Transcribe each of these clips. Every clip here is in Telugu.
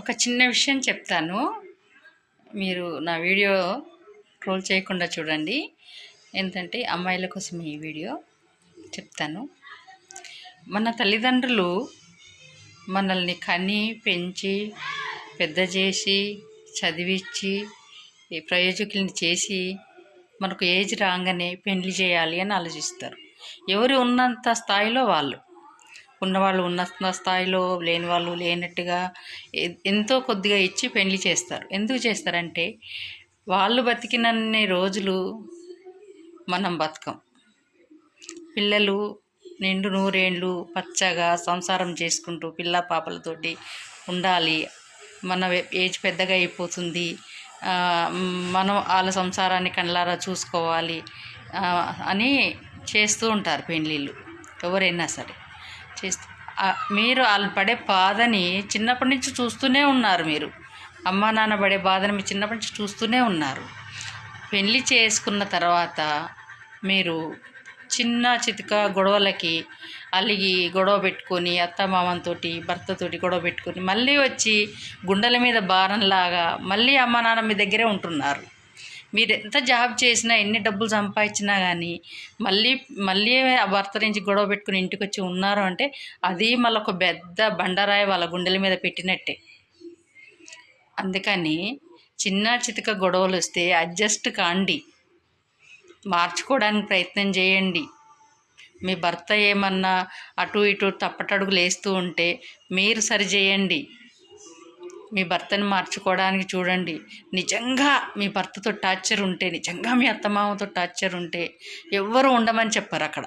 ఒక చిన్న విషయం చెప్తాను. మీరు నా వీడియో ట్రోల్ చేయకుండా చూడండి. ఏంటంటే అమ్మాయిల కోసం ఈ వీడియో చెప్తాను. మన తల్లిదండ్రులు మనల్ని కని పెంచి పెద్ద చేసి చదివించి ప్రయోజకుల్ని చేసి మనకు ఏజ్ రాగానే పెళ్లి చేయాలి అని ఆలోచిస్తారు. ఎవరు ఉన్నంత స్థాయిలో వాళ్ళు, ఉన్నవాళ్ళు ఉన్నత స్థాయిలో, లేని వాళ్ళు లేనట్టుగా ఎంతో కొద్దిగా ఇచ్చి పెళ్లి చేస్తారు. ఎందుకు చేస్తారంటే వాళ్ళు బతికినన్ని రోజులు మనం బతకం. పిల్లలు నిండు నూరేళ్ళు పచ్చగా సంసారం చేసుకుంటూ పిల్ల పాపలతోటి ఉండాలి, మన ఏజ్ పెద్దగా అయిపోతుంది, మనం వాళ్ళ సంసారాన్ని కళ్ళారా చూసుకోవాలి అని చేస్తూ ఉంటారు పెళ్ళిళ్ళు. ఎవరైనా సరే చేస్తూ మీరు వాళ్ళు పడే బాధని చిన్నప్పటి నుంచి చూస్తూనే ఉన్నారు. మీరు అమ్మా నాన్న పడే బాధని మీరు చిన్నప్పటి నుంచి చూస్తూనే ఉన్నారు. పెళ్ళి చేసుకున్న తర్వాత మీరు చిన్న చితక గొడవలకి అలిగి గొడవ పెట్టుకొని అత్తమామంతోటి భర్తతోటి గొడవ పెట్టుకొని మళ్ళీ వచ్చి గుండెల మీద భారంలాగా మళ్ళీ అమ్మ నాన్న మీ దగ్గరే ఉంటున్నారు. మీరు ఎంత జాబ్ చేసినా ఎన్ని డబ్బులు సంపాదించినా కానీ మళ్ళీ ఆ భర్త నుంచి గొడవ పెట్టుకుని ఇంటికి వచ్చి ఉన్నారు అంటే అది మళ్ళీ ఒక పెద్ద బండరాయి వాళ్ళ గుండెల మీద పెట్టినట్టే. అందుకని చిన్న చితక గొడవలు వస్తే అడ్జస్ట్ కాండి, మార్చుకోవడానికి ప్రయత్నం చేయండి. మీ భర్త ఏమన్నా అటు ఇటు తప్పటడుగులు వేస్తూ ఉంటే మీరు సరి చేయండి. మీ భర్తను మార్చుకోవడానికి చూడండి. నిజంగా మీ భర్తతో టార్చర్ ఉంటే, నిజంగా మీ అత్తమామతో టార్చర్ ఉంటే ఎవ్వరూ ఉండమని చెప్పారు. అక్కడ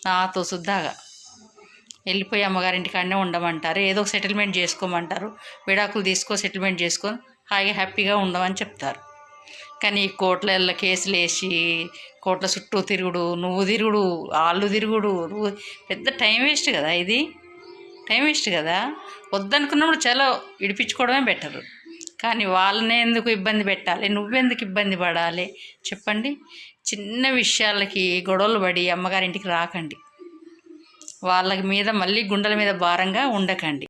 నాతో శుద్ధాగా వెళ్ళిపోయి అమ్మగారింటి కాడనే ఉండమంటారు. ఏదో ఒక సెటిల్మెంట్ చేసుకోమంటారు. విడాకులు సెటిల్మెంట్ చేసుకొని హాయిగా హ్యాపీగా ఉండమని చెప్తారు. కానీ ఈ కోట్ల కేసులు వేసి కోట్ల చుట్టూ తిరుగుడు, నువ్వు తిరుగుడు, వాళ్ళు తిరుగుడు, నువ్వు పెద్ద టైం వేస్ట్ కదా. ఇది టైం వేస్ట్ కదా. వద్దనుకున్నప్పుడు చాలా విడిపించుకోవడమే బెటరు. కానీ వాళ్ళనే ఎందుకు ఇబ్బంది పెట్టాలి, నువ్వెందుకు ఇబ్బంది పడాలి చెప్పండి. చిన్న విషయాలకి గొడవలు పడి అమ్మగారింటికి రాకండి. వాళ్ళ మీద మళ్ళీ గుండెల మీద భారంగా ఉండకండి.